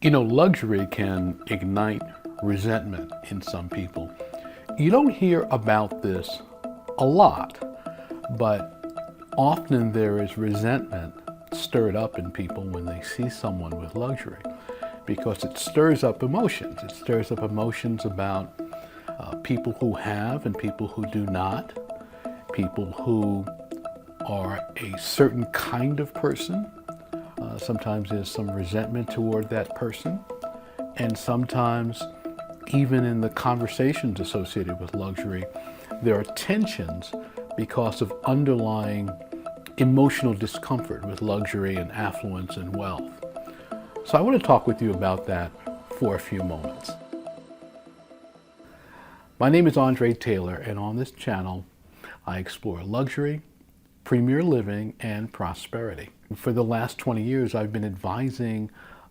Luxury can ignite resentment in some people. You don't hear about this a lot, but often there is resentment stirred up in people when they see someone with luxury because it stirs up emotions. It stirs up emotions about people who have and people who do not, people who are a certain kind of person. Sometimes there's some resentment toward that person. And sometimes, even in the conversations associated with luxury, there are tensions because of underlying emotional discomfort with luxury and affluence and wealth. So I want to talk with you about that for a few moments. My name is Andre Taylor, and on this channel, I explore luxury, premier living, and prosperity. For the last 20 years, I've been advising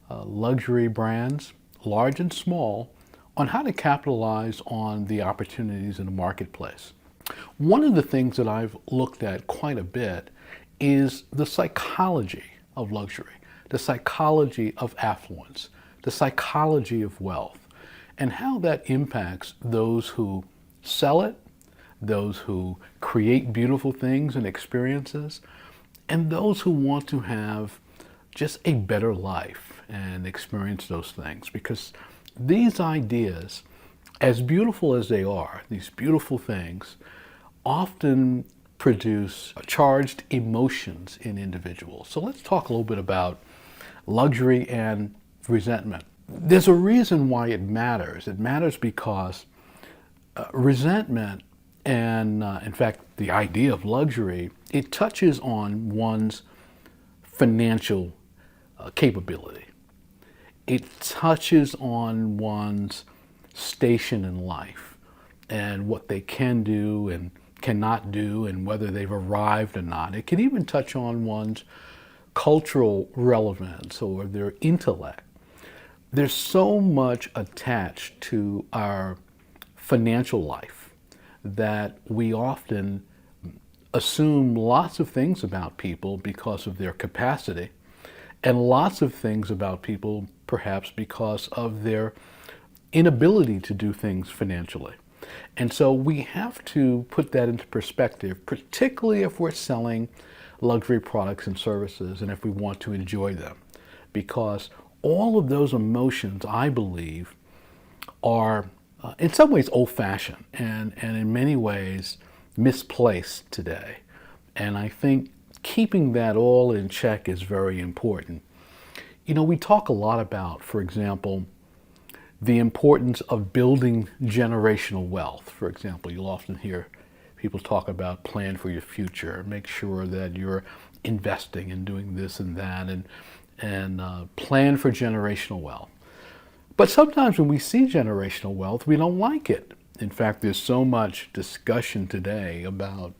luxury brands, large and small, on how to capitalize on the opportunities in the marketplace. One of the things that I've looked at quite a bit is the psychology of luxury, the psychology of affluence, the psychology of wealth, and how that impacts those who sell it, those who create beautiful things and experiences, and those who want to have just a better life and experience those things. Because these ideas, as beautiful as they are, these beautiful things, often produce charged emotions in individuals. So let's talk a little bit about luxury and resentment. There's a reason why it matters. It matters because resentment and, in fact, the idea of luxury, it touches on one's financial capability. It touches on one's station in life and what they can do and cannot do and whether they've arrived or not. It can even touch on one's cultural relevance or their intellect. There's so much attached to our financial life that we often assume lots of things about people because of their capacity, and lots of things about people perhaps because of their inability to do things financially. And so we have to put that into perspective, particularly if we're selling luxury products and services and if we want to enjoy them, because all of those emotions, I believe, are in some ways old-fashioned and in many ways misplaced today. And I think keeping that all in check is very important. We talk a lot about, for example, the importance of building generational wealth. For example, you'll often hear people talk about plan for your future, make sure that you're investing and doing this and that, and plan for generational wealth. But sometimes when we see generational wealth, we don't like it. In fact, there's so much discussion today about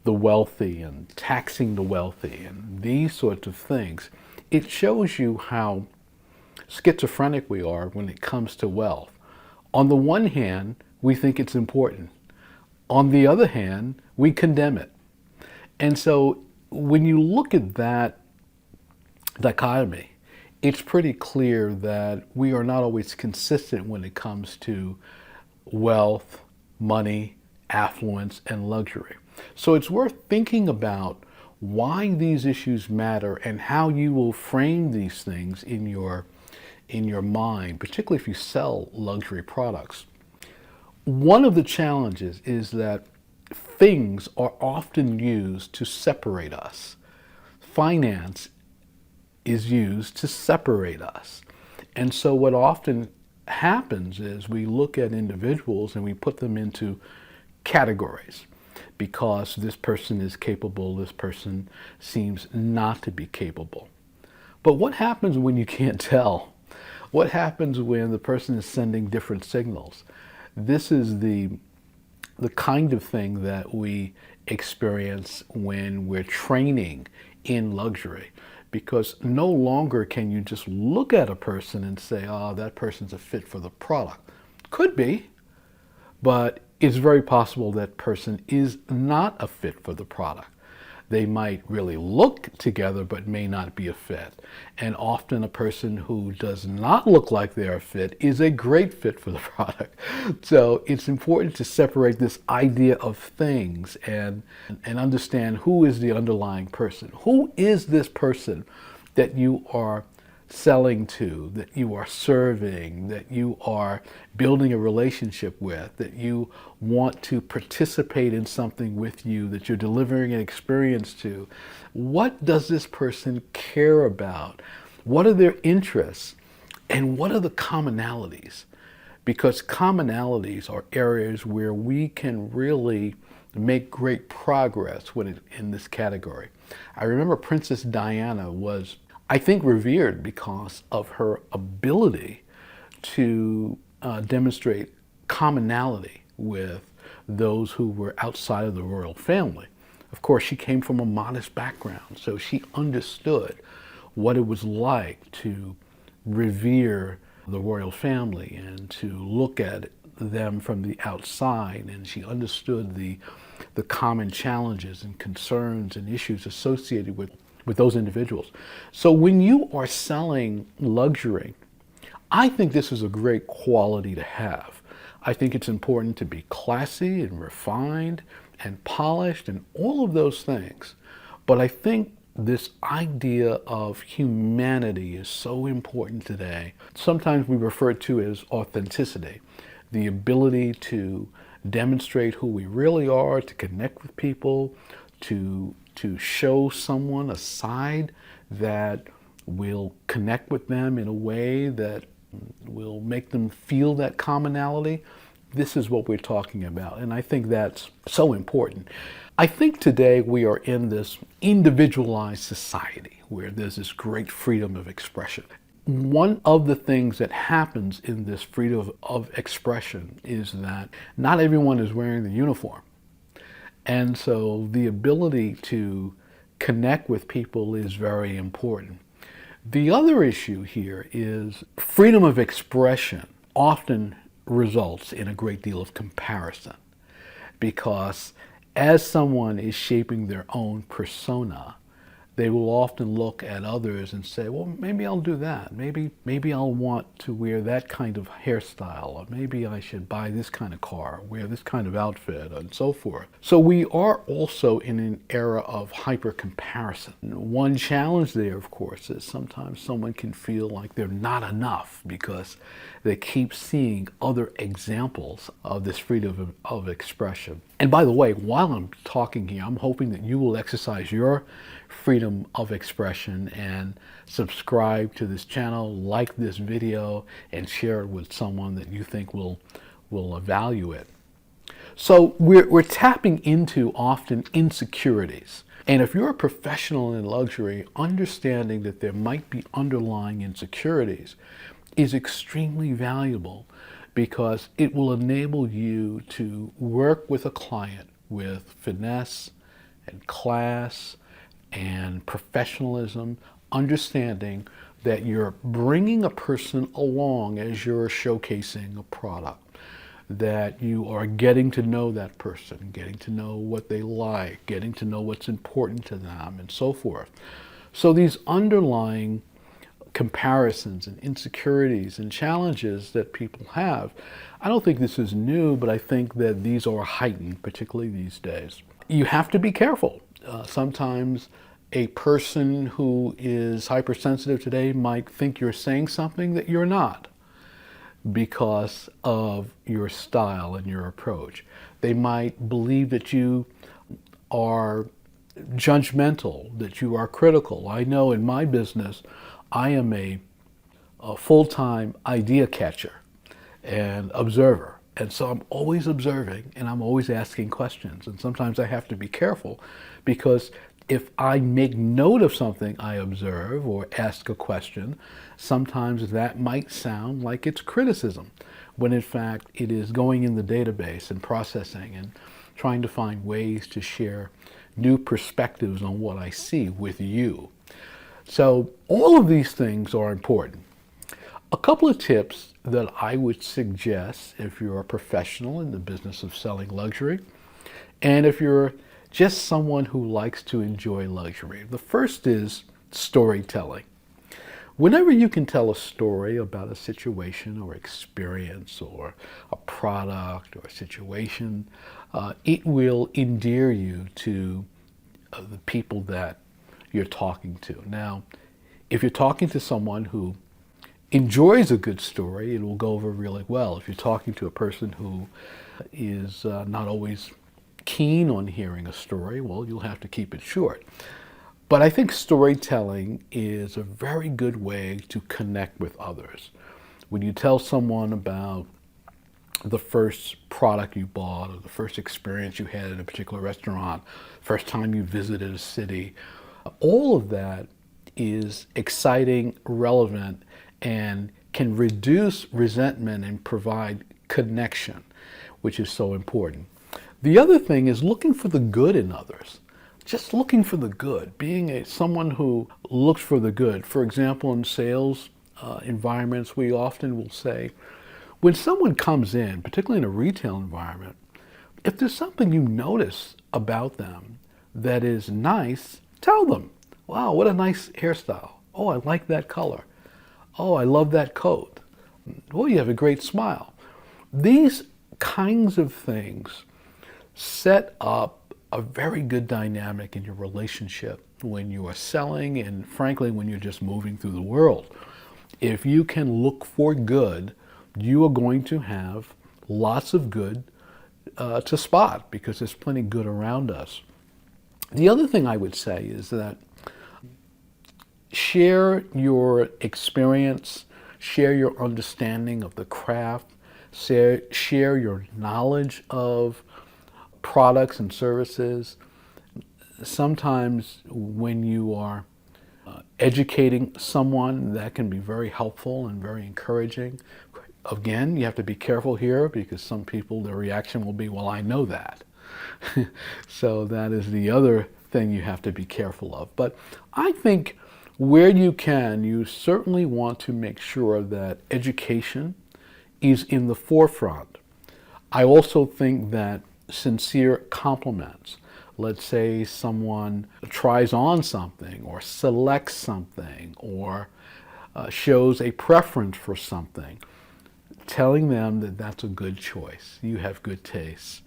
the wealthy and taxing the wealthy and these sorts of things. It shows you how schizophrenic we are when it comes to wealth. On the one hand, we think it's important. On the other hand, we condemn it. And so when you look at that dichotomy, it's pretty clear that we are not always consistent when it comes to wealth, money, affluence, and luxury. So it's worth thinking about why these issues matter and how you will frame these things in your mind, particularly if you sell luxury products. One of the challenges is that things are often used to separate us. Finance is used to separate us. And so what often happens is we look at individuals and we put them into categories because this person is capable, this person seems not to be capable. But what happens when you can't tell? What happens when the person is sending different signals? This is the kind of thing that we experience when we're training in luxury. Because no longer can you just look at a person and say, oh, that person's a fit for the product. Could be, but it's very possible that person is not a fit for the product. They might really look together but may not be a fit. And often a person who does not look like they're a fit is a great fit for the product. So it's important to separate this idea of things and understand who is the underlying person. Who is this person that you are selling to, that you are serving, that you are building a relationship with, that you want to participate in something with you, that you're delivering an experience to? What does this person care about? What are their interests? And what are the commonalities? Because commonalities are areas where we can really make great progress in this category. I remember Princess Diana was, I think, revered because of her ability to demonstrate commonality with those who were outside of the royal family. Of course, she came from a modest background, so she understood what it was like to revere the royal family and to look at them from the outside, and she understood the common challenges and concerns and issues associated with those individuals. So when you are selling luxury, I think this is a great quality to have. I think it's important to be classy and refined and polished and all of those things. But I think this idea of humanity is so important today. Sometimes we refer to it as authenticity, the ability to demonstrate who we really are, to connect with people, to show someone a side that will connect with them in a way that will make them feel that commonality. This is what we're talking about, and I think that's so important. I think today we are in this individualized society where there's this great freedom of expression. One of the things that happens in this freedom of expression is that not everyone is wearing the uniform. And so the ability to connect with people is very important. The other issue here is freedom of expression often results in a great deal of comparison, because as someone is shaping their own persona, they will often look at others and say, well, maybe I'll do that. Maybe I'll want to wear that kind of hairstyle, or maybe I should buy this kind of car, wear this kind of outfit, and so forth. So we are also in an era of hyper comparison. One challenge there, of course, is sometimes someone can feel like they're not enough because they keep seeing other examples of this freedom of expression. And by the way, while I'm talking here, I'm hoping that you will exercise your freedom of expression and subscribe to this channel, like this video, and share it with someone that you think will value it. So we're tapping into often insecurities. And if you're a professional in luxury, understanding that there might be underlying insecurities is extremely valuable, because it will enable you to work with a client with finesse and class and professionalism, understanding that you're bringing a person along as you're showcasing a product, that you are getting to know that person, getting to know what they like, getting to know what's important to them, and so forth. So these underlying comparisons and insecurities and challenges that people have, I don't think this is new, but I think that these are heightened, particularly these days. You have to be careful. Sometimes a person who is hypersensitive today might think you're saying something that you're not because of your style and your approach. They might believe that you are judgmental, that you are critical. I know in my business, I am a full-time idea catcher and observer. And so I'm always observing and I'm always asking questions. And sometimes I have to be careful, because if I make note of something I observe or ask a question, sometimes that might sound like it's criticism, when in fact it is going in the database and processing and trying to find ways to share new perspectives on what I see with you. So all of these things are important. A couple of tips that I would suggest if you're a professional in the business of selling luxury, and if you're just someone who likes to enjoy luxury. The first is storytelling. Whenever you can tell a story about a situation or experience or a product or a situation, it will endear you to the people that you're talking to. Now, if you're talking to someone who enjoys a good story, it will go over really well. If you're talking to a person who is not always keen on hearing a story, well, you'll have to keep it short. But I think storytelling is a very good way to connect with others. When you tell someone about the first product you bought or the first experience you had at a particular restaurant, first time you visited a city, all of that is exciting, relevant, and can reduce resentment and provide connection, which is so important. The other thing is looking for the good in others. Just looking for the good, being someone who looks for the good. For example, in sales environments, we often will say, when someone comes in, particularly in a retail environment, if there's something you notice about them that is nice, tell them, wow, what a nice hairstyle. Oh, I like that color. Oh, I love that coat. Oh, you have a great smile. These kinds of things set up a very good dynamic in your relationship when you are selling and frankly when you're just moving through the world. If you can look for good, you are going to have lots of good to spot because there's plenty good around us. The other thing I would say is that share your experience, share your understanding of the craft, share your knowledge of products and services. Sometimes when you are educating someone, that can be very helpful and very encouraging. Again, you have to be careful here because some people, their reaction will be, well, I know that. So that is the other thing you have to be careful of. But I think where you can, you certainly want to make sure that education is in the forefront. I also think that sincere compliments. Let's say someone tries on something or selects something or shows a preference for something. Telling them that that's a good choice. You have good taste.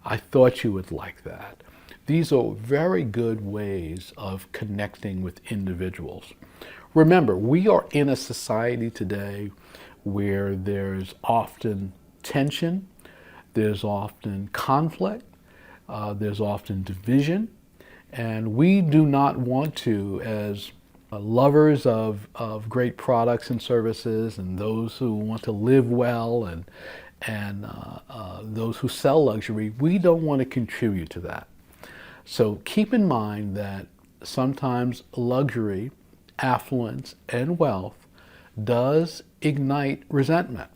I thought you would like that. These are very good ways of connecting with individuals. Remember, we are in a society today where there's often tension, there's often conflict, there's often division, and we do not want to, as lovers of great products and services and those who want to live well and those who sell luxury, we don't want to contribute to that. So keep in mind that sometimes luxury, affluence, and wealth does ignite resentment.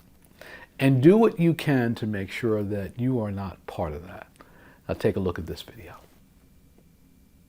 And do what you can to make sure that you are not part of that. Now take a look at this video.